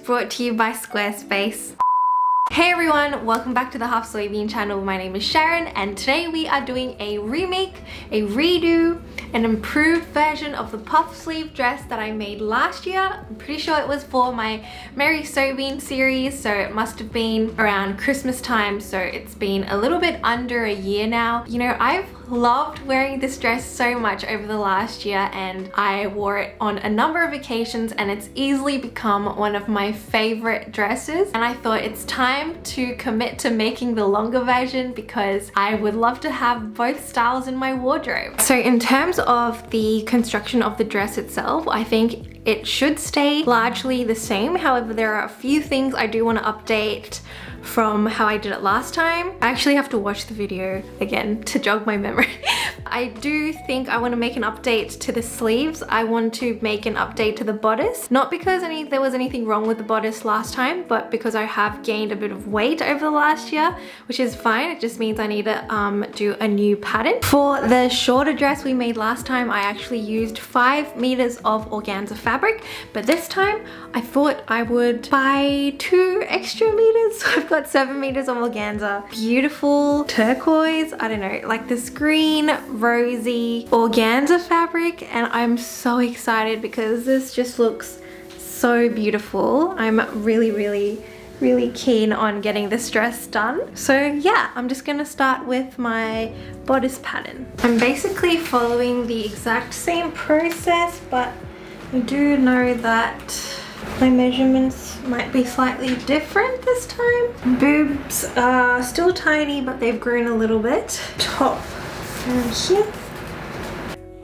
brought to you by Squarespace. Hey everyone, welcome back to the Half Soybean channel. My name is Sharon and today we are doing a remake, a redo, an improved version of the puff sleeve dress that I made last year. I'm pretty sure it was for my Merry Soybean series, so it must have been around Christmas time, so it's been a little bit under a year now. You know, I've loved wearing this dress so much over the last year and I wore it on a number of occasions and it's easily become one of my favorite dresses, and I thought it's time to commit to making the longer version because I would love to have both styles in my wardrobe. So in terms of the construction of the dress itself, I think it should stay largely the same. However, there are a few things I do want to update from how I did it last time. I actually have to watch the video again to jog my memory. I do think I want to make an update to the sleeves. I want to make an update to the bodice. Not because there was anything wrong with the bodice last time, but because I have gained a bit of weight over the last year, which is fine. It just means I need to do a new pattern. For the shorter dress we made last time, I actually used 5 meters of organza fabric, but this time I thought I would buy 2 extra meters. So I've got 7 meters of organza, beautiful turquoise, I don't know, like this green rosy organza fabric, and I'm so excited because this just looks so beautiful. I'm really keen on getting this dress done. So yeah, I'm just gonna start with my bodice pattern. I'm basically following the exact same process, but I do know that my measurements might be slightly different this time. Boobs are still tiny, but they've grown a little bit. Top around here.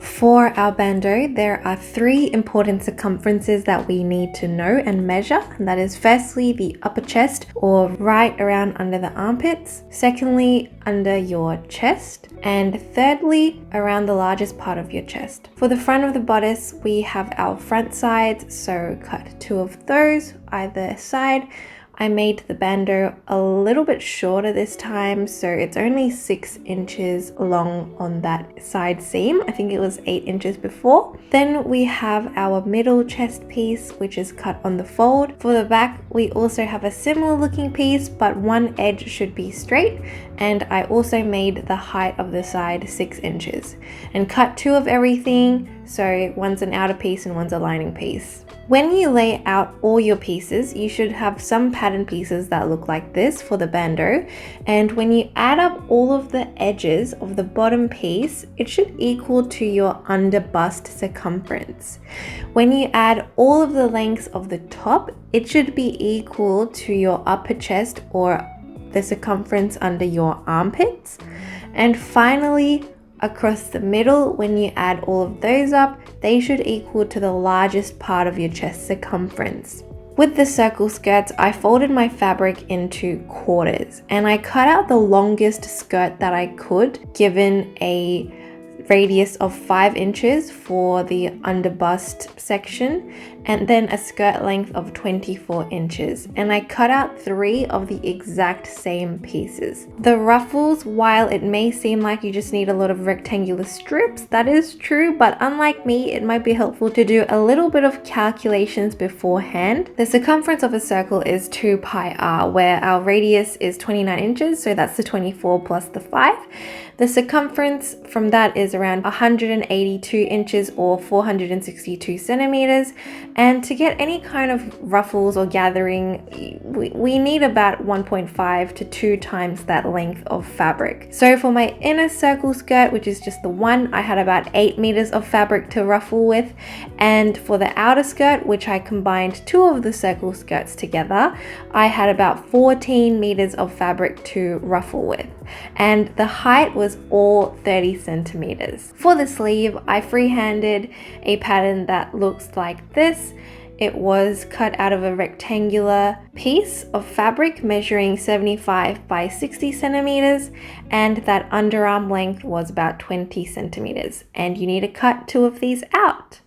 For our bandeau, there are 3 important circumferences that we need to know and measure. And that is firstly the upper chest, or right around under the armpits. Secondly, under your chest. And thirdly, around the largest part of your chest. For the front of the bodice, we have our front sides, so cut 2 of those either side. I made the bandeau a little bit shorter this time, so it's only 6 inches long on that side seam. I think it was 8 inches before. Then we have our middle chest piece, which is cut on the fold. For the back, we also have a similar looking piece, but one edge should be straight. And I also made the height of the side 6 inches and cut 2 of everything. So one's an outer piece and one's a lining piece. When you lay out all your pieces, you should have some pattern pieces that look like this for the bandeau. And when you add up all of the edges of the bottom piece, it should equal to your under bust circumference. When you add all of the lengths of the top, it should be equal to your upper chest or the circumference under your armpits. And finally, across the middle, when you add all of those up, they should equal to the largest part of your chest circumference. With the circle skirts, I folded my fabric into quarters and I cut out the longest skirt that I could, given a radius of 5 inches for the under bust section, and then a skirt length of 24 inches. And I cut out 3 of the exact same pieces. The ruffles, while it may seem like you just need a lot of rectangular strips, that is true, but unlike me, it might be helpful to do a little bit of calculations beforehand. The circumference of a circle is 2 pi r, where our radius is 29 inches, so that's the 24 plus the 5. The circumference from that is around 182 inches or 462 centimeters. And to get any kind of ruffles or gathering, we need about 1.5 to 2 times that length of fabric. So for my inner circle skirt, which is just the one, I had about 8 meters of fabric to ruffle with. And for the outer skirt, which I combined 2 of the circle skirts together, I had about 14 meters of fabric to ruffle with. And the height was all 30 centimeters. For the sleeve, I freehanded a pattern that looks like this. It was cut out of a rectangular piece of fabric measuring 75 by 60 centimeters, and that underarm length was about 20 centimeters. And you need to cut 2 of these out.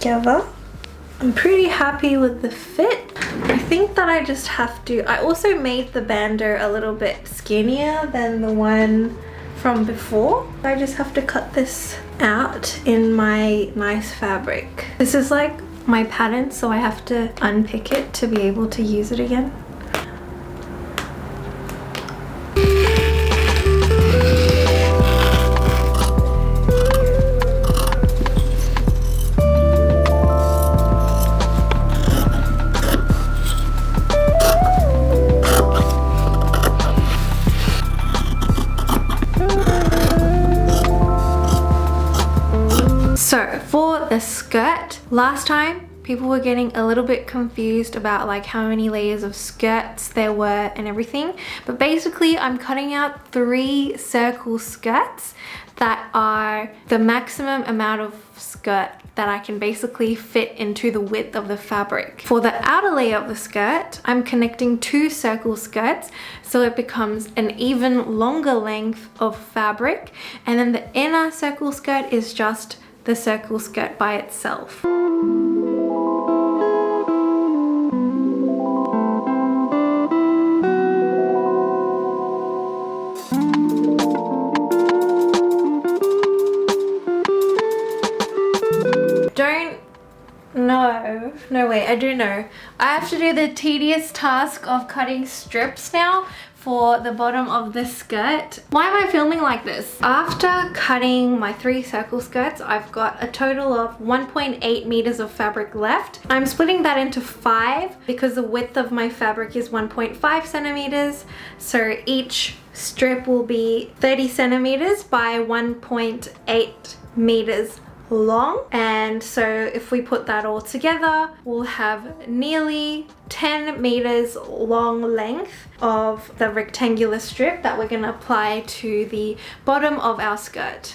together. I'm pretty happy with the fit. I think that I just have to, I also made the bandeau a little bit skinnier than the one from before. I just have to cut this out in my nice fabric. This is like my pattern, so I have to unpick it to be able to use it again. So for the skirt, last time people were getting a little bit confused about like how many layers of skirts there were and everything, but basically I'm cutting out 3 circle skirts that are the maximum amount of skirt that I can basically fit into the width of the fabric. For the outer layer of the skirt, I'm connecting 2 circle skirts so it becomes an even longer length of fabric, and then the inner circle skirt is just the circle skirt by itself. No wait, I do know. I have to do the tedious task of cutting strips now for the bottom of the skirt. Why am I filming like this? After cutting my 3 circle skirts, I've got a total of 1.8 meters of fabric left. I'm splitting that into 5 because the width of my fabric is 1.5 centimeters. So each strip will be 30 centimeters by 1.8 meters long, and so if we put that all together, we'll have nearly 10 meters long length of the rectangular strip that we're going to apply to the bottom of our skirt.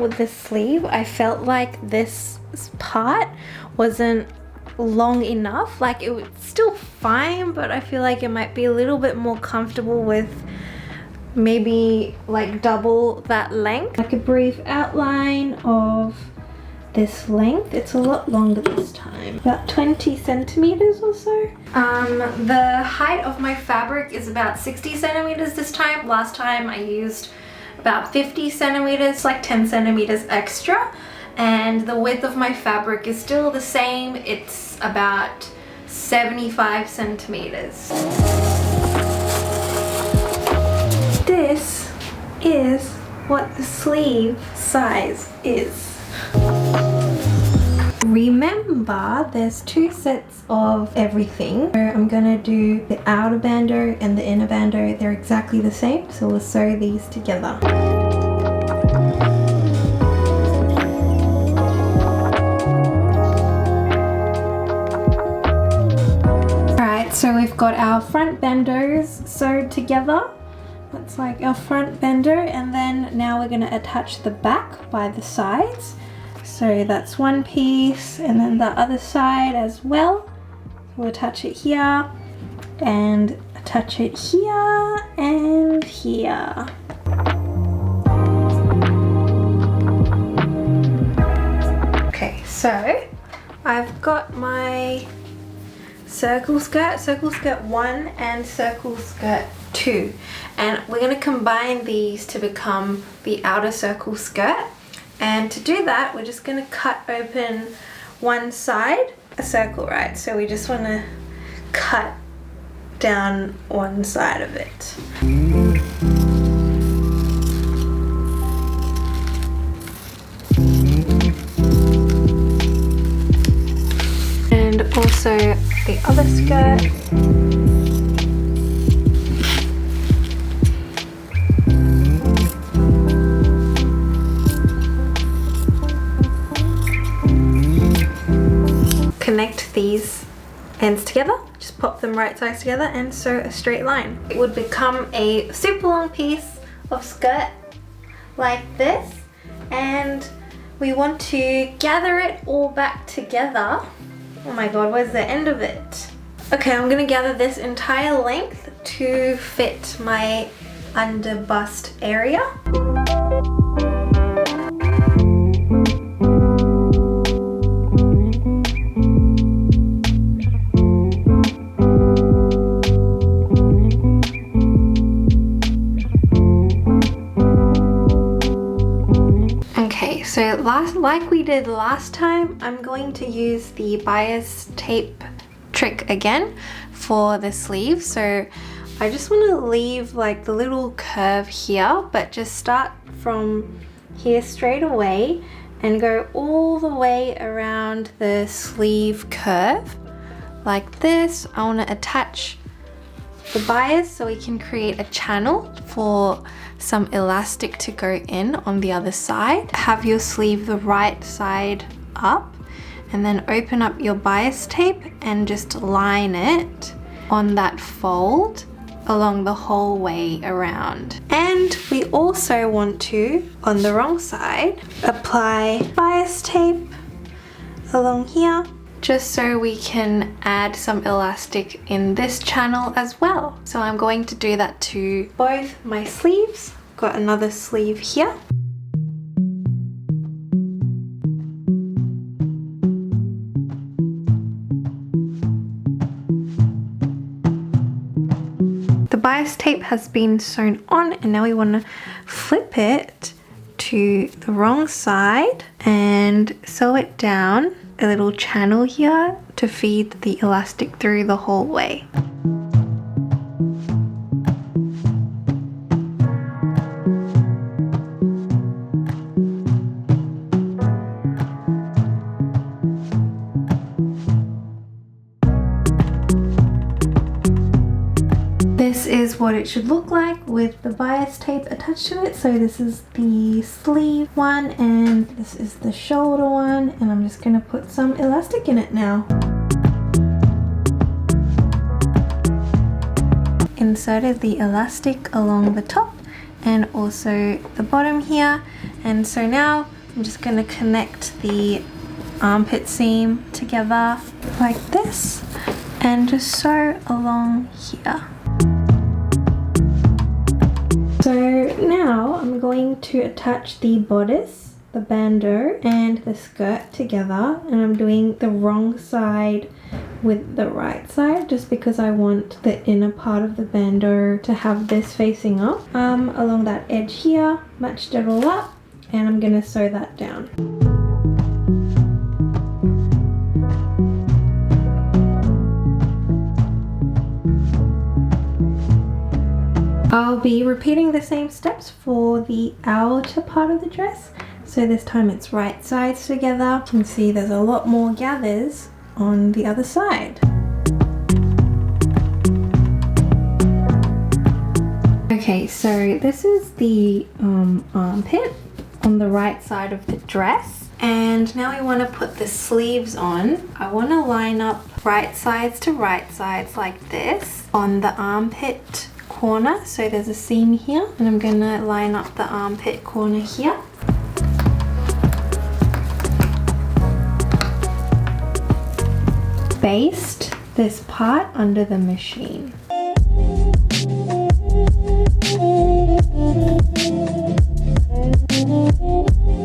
With the sleeve, I felt like this part wasn't long enough. Like it was still fine, but I feel like it might be a little bit more comfortable with maybe like double that length. Like a brief outline of this length. It's a lot longer this time, about 20 centimeters or so. The height of my fabric is about 60 centimeters this time. Last time I used about 50 centimeters, like 10 centimeters extra, and the width of my fabric is still the same. It's about 75 centimeters. This is what the sleeve size is. Remember, there's 2 sets of everything. So I'm gonna do the outer bandeau and the inner bandeau. They're exactly the same, so we'll sew these together. Alright, so we've got our front bandeaus sewed together. That's like our front bandeau, and then now we're gonna attach the back by the sides. So that's one piece, and then the other side as well. We'll attach it here, and attach it here, and here. Okay, so I've got my circle skirt 1 and circle skirt 2. And we're gonna combine these to become the outer circle skirt. And to do that, we're just gonna cut open one side, a circle, right? So we just wanna cut down one side of it. And also the other skirt. Connect these ends together, just pop them right sides together and sew a straight line. It would become a super long piece of skirt like this, and we want to gather it all back together. Oh my god, where's the end of it? Okay, I'm gonna gather this entire length to fit my under bust area. Okay, so like we did last time, I'm going to use the bias tape trick again for the sleeve. So I just want to leave like the little curve here, but just start from here straight away and go all the way around the sleeve curve like this. I want to attach the bias so we can create a channel for some elastic to go in on the other side. Have your sleeve the right side up, and then open up your bias tape and just line it on that fold along the whole way around. And we also want to, on the wrong side, apply bias tape along here, just so we can add some elastic in this channel as well. So I'm going to do that to both my sleeves. Got another sleeve here. The bias tape has been sewn on, and now we want to flip it to the wrong side and sew it down a little channel here to feed the elastic through the whole way. This is what it should look like with the bias tape attached to it. So this is the sleeve one and this is the shoulder one, and I'm just going to put some elastic in it now. Inserted the elastic along the top and also the bottom here, and so now I'm just going to connect the armpit seam together like this and just sew along here. So now I'm going to attach the bodice, the bandeau and the skirt together, and I'm doing the wrong side with the right side just because I want the inner part of the bandeau to have this facing up along that edge here. Matched it all up, and I'm going to sew that down. I'll be repeating the same steps for the outer part of the dress. So this time it's right sides together. You can see there's a lot more gathers on the other side. Okay, so this is the armpit on the right side of the dress. And now we want to put the sleeves on. I want to line up right sides to right sides like this on the armpit corner. So there's a seam here, and I'm gonna line up the armpit corner here. Baste this part under the machine.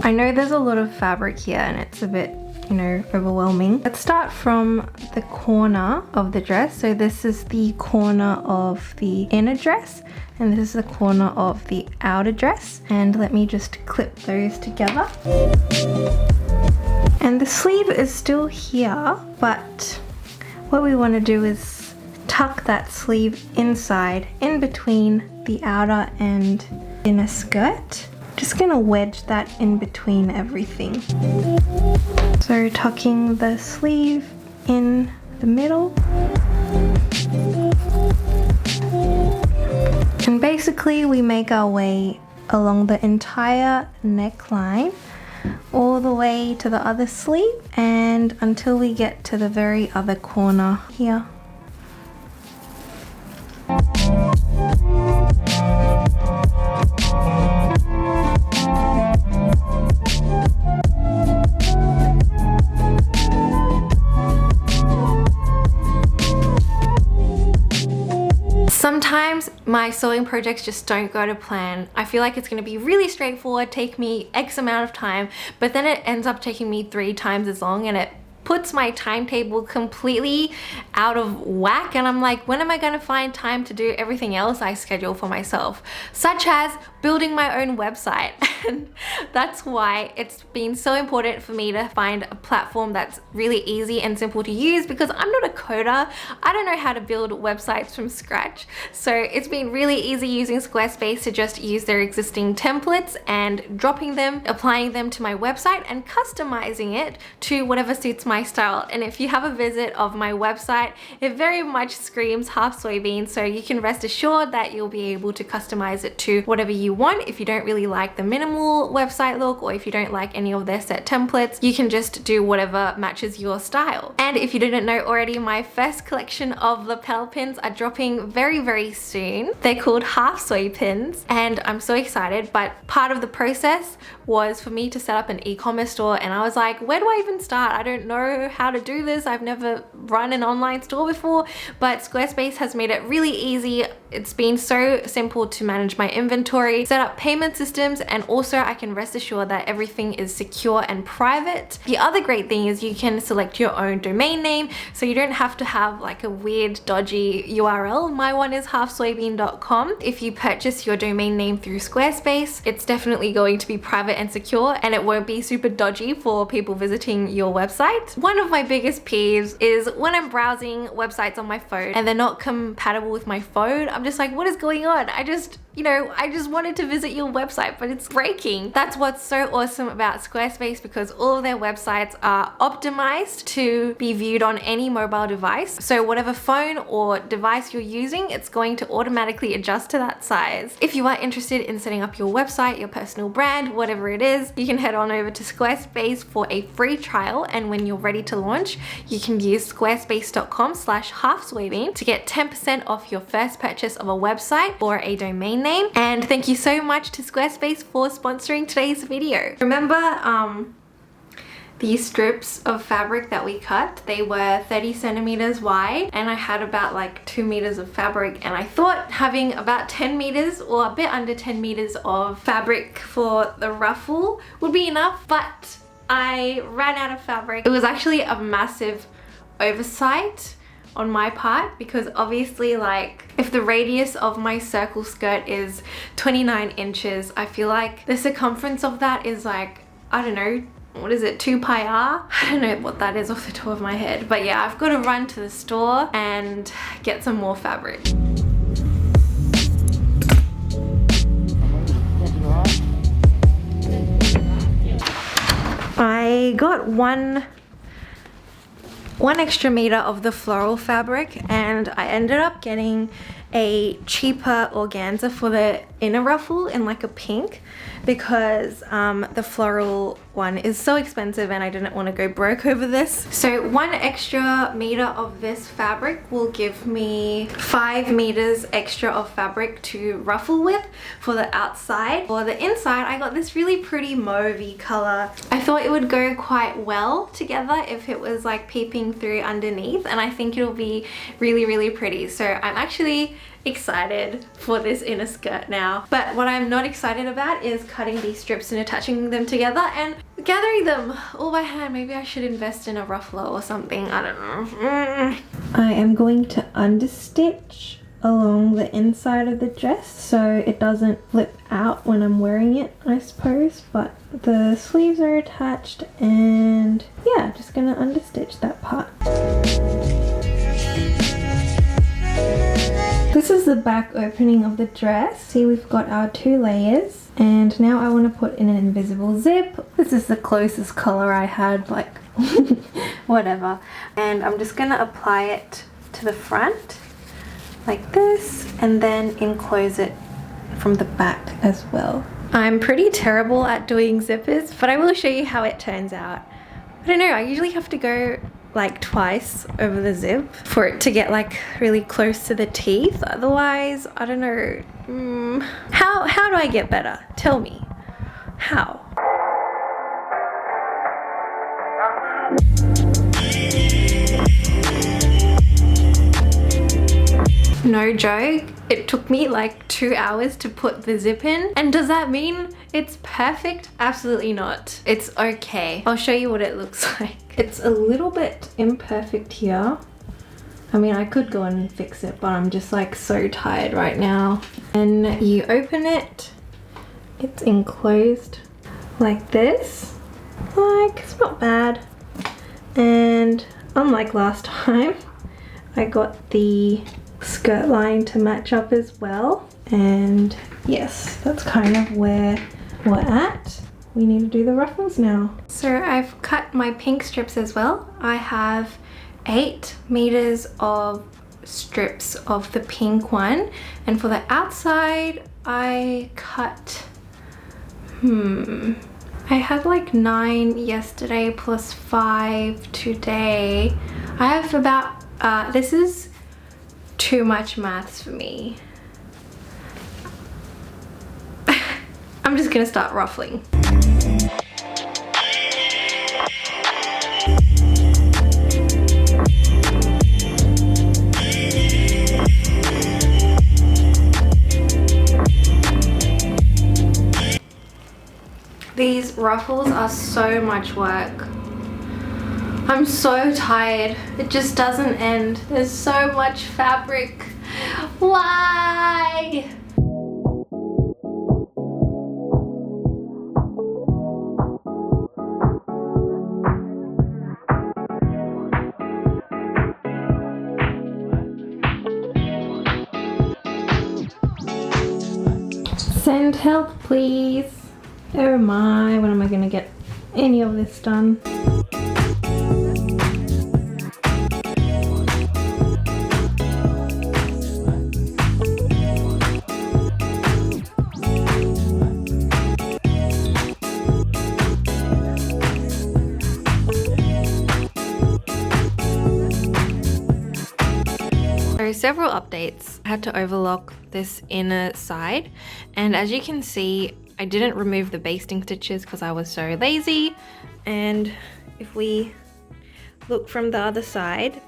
I know there's a lot of fabric here and it's a bit, you know, overwhelming. Let's start from the corner of the dress. So this is the corner of the inner dress and this is the corner of the outer dress. And let me just clip those together. And the sleeve is still here, but what we want to do is tuck that sleeve inside, in between the outer and inner skirt. Just gonna wedge that in between everything. So tucking the sleeve in the middle. And basically we make our way along the entire neckline all the way to the other sleeve and until we get to the very other corner here. my sewing projects just don't go to plan, I feel like it's going to be really straightforward, take me X amount of time, but then it ends up taking me 3 times as long, and it puts my timetable completely out of whack. And I'm like, when am I going to find time to do everything else I schedule for myself, such as building my own website? And that's why it's been so important for me to find a platform that's really easy and simple to use, because I'm not a coder. I don't know how to build websites from scratch. So it's been really easy using Squarespace to just use their existing templates and dropping them, applying them to my website and customizing it to whatever suits my style. And if you have a visit of my website, it very much screams half soybean, so you can rest assured that you'll be able to customize it to whatever you want. If you don't really like the minimal website look, or if you don't like any of their set templates, you can just do whatever matches your style. And if you didn't know already, my first collection of lapel pins are dropping very, very soon. They're called half soy pins, and I'm so excited. But part of the process was for me to set up an e-commerce store, and I was like, where do I even start? I don't know how to do this. I've never run an online store before, but Squarespace has made it really easy. It's been so simple to manage my inventory, set up payment systems, and also I can rest assured that everything is secure and private. The other great thing is you can select your own domain name, so you don't have to have like a weird dodgy URL. My one is halfsoybean.com. If you purchase your domain name through Squarespace, it's definitely going to be private and secure, and it won't be super dodgy for people visiting your website. One of my biggest peeves is when I'm browsing websites on my phone and they're not compatible with my phone. I'm just like, what is going on? I just wanted to visit your website, but it's breaking. That's what's so awesome about Squarespace, because all of their websites are optimized to be viewed on any mobile device. So whatever phone or device you're using, it's going to automatically adjust to that size. If you are interested in setting up your website, your personal brand, whatever it is, you can head on over to Squarespace for a free trial. And when you're ready to launch, you can use squarespace.com/halfsoybean to get 10% off your first purchase of a website or a domain name. And thank you so much to Squarespace for sponsoring today's video. Remember these strips of fabric that we cut? They were 30 centimeters wide, and I had about like 2 meters of fabric, and I thought having about 10 meters or a bit under 10 meters of fabric for the ruffle would be enough, but I ran out of fabric. It was actually a massive oversight on my part, because obviously, like, if the radius of my circle skirt is 29 inches, I feel like the circumference of that is like, I don't know, what is it, 2 pi r? I don't know what that is off the top of my head, but yeah, I've got to run to the store and get some more fabric. I got one extra meter of the floral fabric, and I ended up getting a cheaper organza for the inner ruffle in like a pink, because the floral one is so expensive and I didn't want to go broke over this. So 1 extra meter of this fabric will give me 5 meters extra of fabric to ruffle with for the outside. For the inside, I got this really pretty mauvey color. I thought it would go quite well together if it was like peeping through underneath, and I think it'll be really, really pretty. So I'm actually excited for this inner skirt now. But what I'm not excited about is cutting these strips and attaching them together and gathering them all by hand. Maybe I should invest in a ruffler or something, I don't know. I am going to understitch along the inside of the dress so it doesn't flip out when I'm wearing it, I suppose, but the sleeves are attached, and yeah, just gonna understitch that part. This is the back opening of the dress. See, we've got our 2 layers, and now I want to put in an invisible zip. This is the closest color I had, like whatever. And I'm just gonna apply it to the front like this, and then enclose it from the back as well. I'm pretty terrible at doing zippers, but I will show you how it turns out. I don't know, I usually have to go like twice over the zip for it to get like really close to the teeth. Otherwise, I don't know. How do I get better? Tell me. How? No joke, it took me like 2 hours to put the zip in. And does that mean it's perfect? Absolutely not. It's okay. I'll show you what it looks like. It's a little bit imperfect here. I mean, I could go and fix it, but I'm just like so tired right now. And you open it, it's enclosed like this. Like, it's not bad. And unlike last time, I got the skirt line to match up as well. And yes, that's kind of where we're at. We need to do the ruffles now. So I've cut my pink strips as well. I have 8 meters of strips of the pink one, and for the outside I cut I had like 9 yesterday plus 5 today. I have about this is too much maths for me. I'm just gonna start ruffling. These ruffles are so much work. I'm so tired. It just doesn't end. There's so much fabric. Why? Send help, please. Oh my, when am I gonna get any of this done? So several updates. I had to overlock this inner side, and as you can see, I didn't remove the basting stitches because I was so lazy. And if we look from the other side,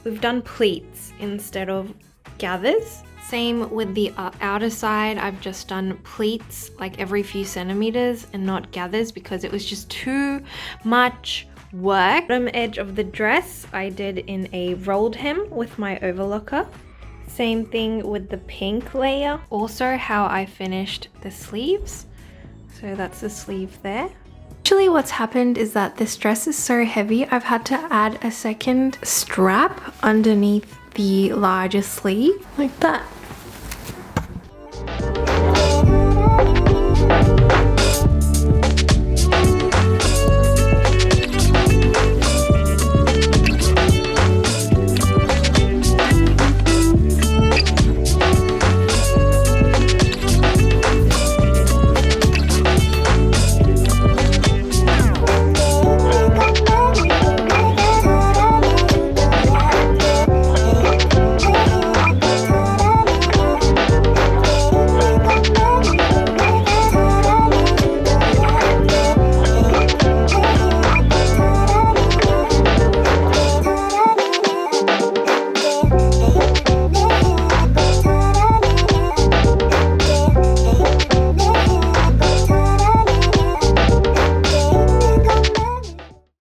we've done pleats instead of gathers. Same with the outer side, I've just done pleats like every few centimeters and not gathers because it was just too much work. Bottom edge of the dress I did in a rolled hem with my overlocker. Same thing with the pink layer. Also how I finished the sleeves. So that's the sleeve there. Actually what's happened is that this dress is so heavy, I've had to add a second strap underneath the larger sleeve like that.